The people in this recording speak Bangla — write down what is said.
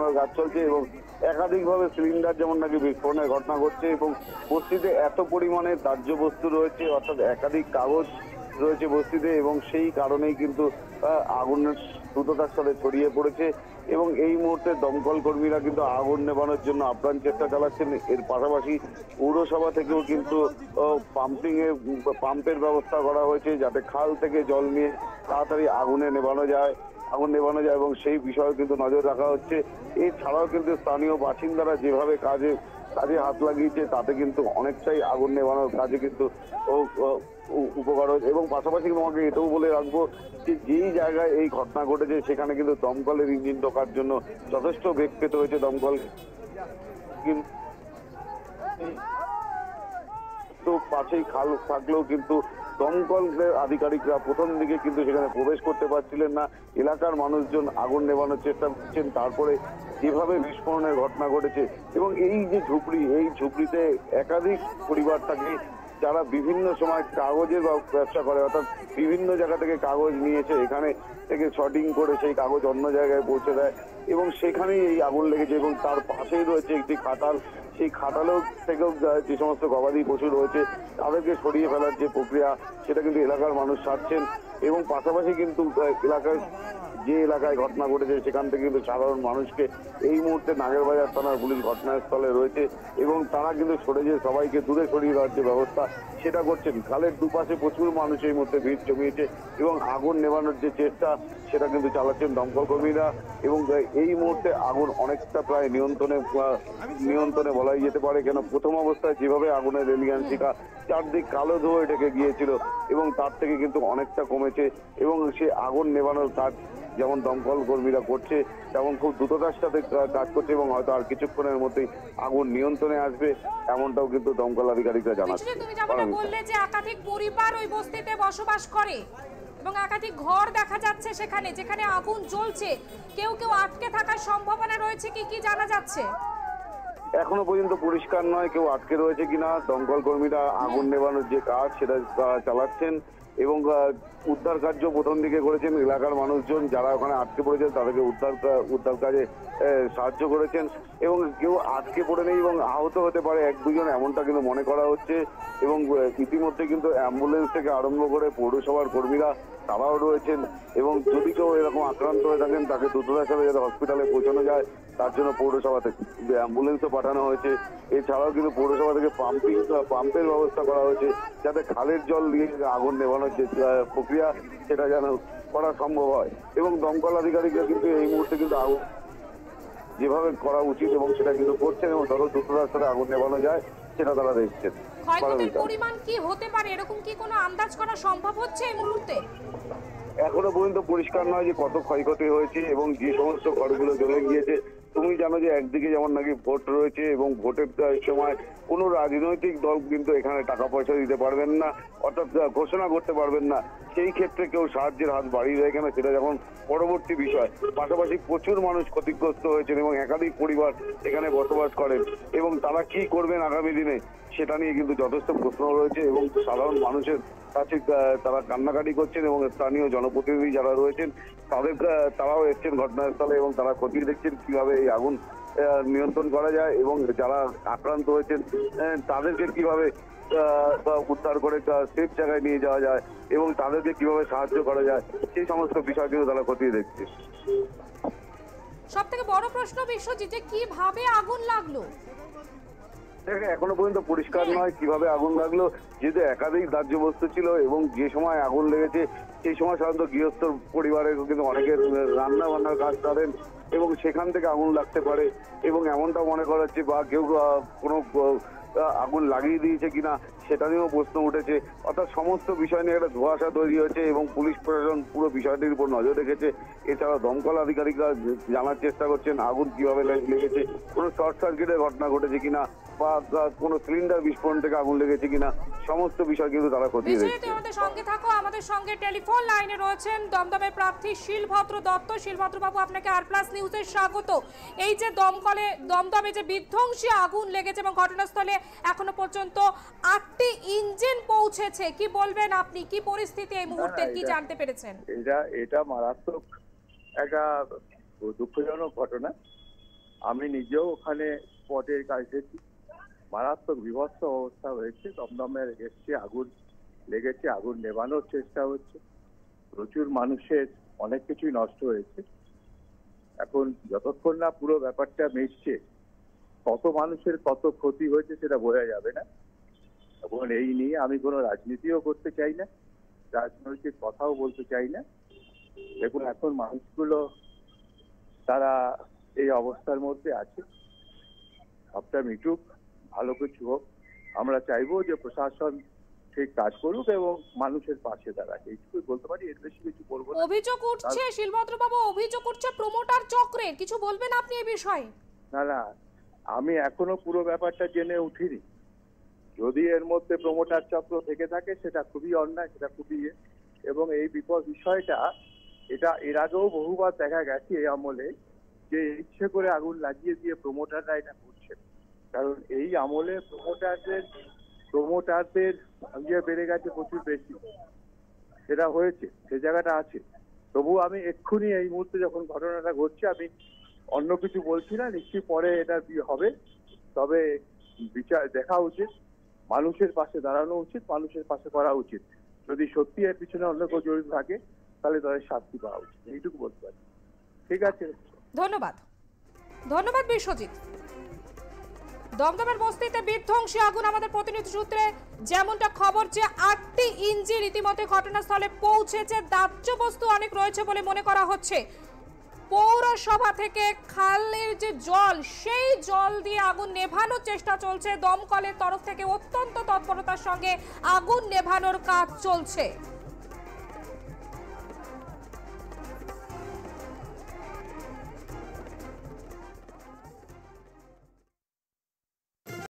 করার কাজ চলছে এবং একাধিকভাবে সিলিন্ডার যেমন নাকি বিস্ফোরণের ঘটনা ঘটছে এবং বস্তিতে এত পরিমাণে দাহ্য বস্তু রয়েছে, অর্থাৎ একাধিক কাগজ রয়েছে বস্তিতে এবং সেই কারণেই কিন্তু আগুনের দ্রুততার সাথে ছড়িয়ে পড়েছে এবং এই মুহূর্তে দমকল কর্মীরা কিন্তু আগুন নেভানোর জন্য আপ্রাণ চেষ্টা চালাচ্ছেন। এর পাশাপাশি পৌরসভা থেকেও কিন্তু পাম্পের ব্যবস্থা করা হয়েছে যাতে খাল থেকে জল নিয়ে তাড়াতাড়ি আগুন নেভানো যায় এবং সেই বিষয়ে কিন্তু নজর রাখা হচ্ছে। এছাড়াও কিন্তু স্থানীয় বাসিন্দারা যেভাবে কাজে হাত লাগিয়েছে তাতে কিন্তু অনেকটাই আগুন নেভানোর কাজে কিন্তু উপকার হয়েছে। এবং পাশাপাশি তোমাকে এটাও বলে রাখবো যে যেই জায়গায় এই ঘটনা ঘটেছে সেখানে কিন্তু দমকলের ইঞ্জিন ঢোকার জন্য যথেষ্ট বেগ পেতে হয়েছে দমকল, কিন্তু পাশেই খাল থাকলেও কিন্তু দমকলের আধিকারিকরা প্রথম দিকে কিন্তু সেখানে প্রবেশ করতে পারছিলেন না। এলাকার মানুষজন আগুন নেভানোর চেষ্টা করছেন, তারপরে যেভাবে বিস্ফোরণের ঘটনা ঘটেছে এবং এই যে ঝুপড়ি, এই ঝুপড়িতে একাধিক পরিবার থাকে যারা বিভিন্ন সময় কাগজের ব্যবসা করে, অর্থাৎ বিভিন্ন জায়গা থেকে কাগজ নিয়েছে, এখানে থেকে শর্টিং করে সেই কাগজ অন্য জায়গায় পৌঁছে দেয় এবং সেখানেই এই আগুন লেগেছে। এবং তার পাশেই রয়েছে একটি খাটাল, সেই খাটালেও থেকেও যে সমস্ত গবাদি পশু রয়েছে তাদেরকে সরিয়ে ফেলার যে প্রক্রিয়া সেটা কিন্তু এলাকার মানুষ সারছেন এবং পাশাপাশি কিন্তু যে এলাকায় ঘটনা ঘটেছে সেখান থেকে কিন্তু সাধারণ মানুষকে এই মুহূর্তে নাগেরবাজার থানার পুলিশ ঘটনাস্থলে রয়েছে এবং তারা কিন্তু সরে যে সবাইকে দূরে সরিয়ে দেওয়ার যে ব্যবস্থা সেটা করছেন। খালের দুপাশে প্রচুর মানুষ এই মুহূর্তে ভিড় জমিয়েছে এবং আগুন নেভানোর যে চেষ্টা সেটা কিন্তু চালাচ্ছেন দমকল কর্মীরা এবং এই মুহূর্তে আগুন অনেকটা প্রায় নিয়ন্ত্রণে বলাই যেতে পারে। কেন প্রথম অবস্থায় যেভাবে আগুনের রেলিয়ান শিখা চারদিক কালো ধোঁয়া ঢেকে গিয়েছিল এবং তার থেকে কিন্তু অনেকটা কমেছে এবং সে আগুন নেভানোর কাজ যেমন দমকল কর্মীরা করছে তেমন খুব দ্রুততার সাথে কাজ করছে এবং হয়তো আর কিছুক্ষণের মধ্যেই আগুন নিয়ন্ত্রণে আসবে, এমনটাও কিন্তু দমকল আধিকারিকরা জানাচ্ছেন। তুমি যেমন বললে যে একাধিক পরিবার ওই বস্তিতে বসবাস করে এবং একাধিক ঘর দেখা যাচ্ছে সেখানে, যেখানে আগুন জ্বলছে, কেউ আটকে থাকার সম্ভাবনা রয়েছে কি জানা যাচ্ছে? এখনো পর্যন্ত পরিষ্কার নয় কেউ আটকে রয়েছে কিনা। দমকল কর্মীরা আগুন নেভানোর যে কাজ সেটা চালাচ্ছেন এবং উদ্ধার কার্য প্রথম দিকে করেছেন। এলাকার মানুষজন যারা ওখানে আটকে পড়েছেন তাদেরকে উদ্ধার কাজে সাহায্য করেছেন এবং কেউ আটকে পড়ে নেই এবং আহত হতে পারে এক দুজন, এমনটা কিন্তু মনে করা হচ্ছে এবং ইতিমধ্যে কিন্তু অ্যাম্বুলেন্স থেকে আরম্ভ করে পৌরসভার কর্মীরা তারাও রয়েছেন এবং যদি কেউ এরকম আক্রান্ত হয়ে থাকেন তাকে দ্রুততার সাথে যাতে হসপিটালে পৌঁছানো যায় তার জন্য পৌরসভা থেকে অ্যাম্বুলেন্সও পাঠানো হয়েছে। এছাড়াও কিন্তু পৌরসভা থেকে পাম্পের ব্যবস্থা করা হয়েছে যাতে খালের জল দিয়ে আগুন নেভানোর যে প্রক্রিয়া সেটা যেন করা সম্ভব হয় এবং দমকল আধিকারিকরা কিন্তু এই মুহূর্তে কিন্তু আগুন যেভাবে করা উচিত এবং সেটা কিন্তু করছেন এবং যত দ্রুততার সাথে আগুন নেভানো যায় সেটা তারা দেখছেন। ক্ষয়ক্ষতির পরিমাণ কি হতে পারে, এরকম কি কোনো আন্দাজ করা সম্ভব হচ্ছে এই মুহূর্তে? এখনো পর্যন্ত পরিষ্কার নয় যে কত ক্ষয়ক্ষতি হয়েছে এবং যে সমস্ত ঘরগুলো জ্বলে গিয়েছে। তুমি জানো যে একদিকে যেমন নাকি ভোট রয়েছে এবং ভোটের সময় কোনো রাজনৈতিক দল কিন্তু এখানে টাকা পয়সা দিতে পারবেন না, অর্থাৎ ঘোষণা করতে পারবেন না। সেই ক্ষেত্রে কেউ সাহায্যের হাত বাড়িয়ে দেয় কেন সেটা যখন পরবর্তী বিষয়। পাশাপাশি প্রচুর মানুষ ক্ষতিগ্রস্ত হয়েছেন এবং একাধিক পরিবার এখানে বসবাস করেন এবং তারা কি করবেন আগামী দিনে সেটা নিয়ে কিন্তু যথেষ্ট প্রশ্ন রয়েছে এবং সাধারণ মানুষের কাছে তারা কান্নাকাটি করছেন এবং স্থানীয় জনপ্রতিনিধি যারা রয়েছেন তারাও এসছেন ঘটনাস্থলে এবং তারা খতিয়ে দেখছেন কিভাবে এই আগুন নিয়ন্ত্রণ করা যায় এবং যারা আক্রান্ত হয়েছেন তাদেরকে কিভাবে উদ্ধার করে সেফ জায়গায় নিয়ে যাওয়া যায় এবং তাদেরকে কিভাবে সাহায্য করা যায় সেই সমস্ত বিষয় কিন্তু তারা খতিয়ে দেখছে। সব থেকে বড় প্রশ্ন বিশ্বজিৎ, যে কিভাবে আগুন লাগলো এখনো পর্যন্ত পরিষ্কার নয় কিভাবে আগুন লাগলো, যেহেতু একাধিক দাহ্য বস্তু ছিল এবং যে সময় আগুন লেগেছে সেই সময় সাধারণত গৃহস্থ পরিবারের কিন্তু অনেকে রান্না বান্নার কাজ করেন এবং সেখান থেকে আগুন লাগতে পারে এবং এমনটা মনে করা হচ্ছে বা কেউ কোনো আগুন লাগিয়ে দিয়েছে কিনা সেটা নিয়েও প্রশ্ন উঠেছে। অর্থাৎ সমস্ত বিষয় নিয়ে একটা ধোঁয়াশা তৈরি হয়েছে এবং পুলিশ প্রশাসন পুরো বিষয়টির উপর নজর রেখেছে। এছাড়া দমকল আধিকারিকরা জানার চেষ্টা করছেন আগুন কিভাবে লেগেছে, কোনো শর্ট সার্কিটের ঘটনা ঘটেছে কিনা বা কোনো সিলিন্ডার বিস্ফোরণ থেকে আগুন লেগেছে কিনা সমস্ত বিষয় কিন্তু তারা খতিয়ে দেখছে। আমাদের সঙ্গে থাকো, আমাদের সঙ্গে টেলিফোন লাইনে রয়েছেন দমদমের প্রার্থী শিলভদ্র দত্ত। শিলভদ্র বাবু, আপনাকে আর প্লাস নিউজে স্বাগত। এই যে দমদমে যে বিধ্বংসী আগুন লেগেছে এবং ঘটনাস্থলে এখনো পর্যন্ত 8টি ইঞ্জিন পৌঁছেছে, কি বলবেন আপনি? কি পরিস্থিতি এই মুহূর্তে, কি জানতে পেরেছেন? এটা মারাত্মক একটা দুঃখজনক ঘটনা আমি নিজেও ওখানে স্পটের কাছে মারাত্মক বিভৎস অবস্থা হয়েছে। দমদমের এসছে, আগুন লেগেছে, আগুন নেভানোর চেষ্টা হচ্ছে, প্রচুর মানুষের অনেক কিছুই নষ্ট হয়েছে। এখন যতক্ষণ না পুরো ব্যাপারটা মিটছে, কত মানুষের কত ক্ষতি হয়েছে সেটা বোঝা যাবে না। এখন এই নিয়ে আমি কোনো রাজনীতিও করতে চাই না, রাজনৈতিক কথাও বলতে চাই না। দেখুন, এখন মানুষগুলো তারা এই অবস্থার মধ্যে আছে, সবটা মিটুক, ভালো কিছু হোক। আমরা চাইবো যে প্রশাসন ঠিক কাজ করুক এবং মানুষের পাশে দাঁড়াক, এইটুকুই বলতে পারি, এর বেশি কিছু বলবো না। অভিযোগ উঠছে শিলভদ্রবাবু, অভিযোগ উঠছে প্রমোটার চক্রের, কিছু বলবেন আপনি এই বিষয়ে? না না, আমি এখনো পুরো ব্যাপারটা জেনে উঠিনি। যদি এর মধ্যে প্রমোটার চক্র থেকে থাকে সেটা খুবই অন্যায়, সেটা খুবই এবং এই বিষয়টা এটা এর আগেও বহুবার দেখা গেছে এই আমলে, যে ইচ্ছে করে আগুন লাগিয়ে দিয়ে প্রমোটাররা এটা করছে। কারণ এই আমলে প্রমোটারদের ইয়ে বেড়ে গেছে প্রচুর বেশি, সেটা হয়েছে, সে জায়গাটা আছে। তবু আমি এক্ষুনি এই মুহূর্তে যখন ঘটনাটা ঘটছে আমি অন্য কিছু বলছি না, নিশ্চয়ই পরে এটা হবে। তবে বিচার দেখা উচিত, মানুষের পাশে দাঁড়ানো উচিত, মানুষের পাশে করা উচিত। যদি সত্যি এর পিছনে অন্য কেউ জড়িত থাকে তাহলে তাদের শাস্তি পাওয়া উচিত, এইটুকু বলতে পারি। ঠিক আছে, ধন্যবাদ। ধন্যবাদ বিশ্বজিৎ। দমদমের বস্তিতে বিধ্বংসী আগুন, আমাদের প্রতিনিধি সূত্রে যেমনটা খবর যে 8টি ইঞ্জিন রীতিমতো ঘটনাস্থলে পৌঁছেছে, দাহ্য বস্তু অনেক রয়েছে বলে মনে করা হচ্ছে। পৌরসভা থেকে খালের যে জল, সেই জল দিয়ে আগুন নেভানোর চেষ্টা চলছে। দমকলের তরফ থেকে অত্যন্ত তৎপরতার সঙ্গে আগুন নেভানোর কাজ চলছে।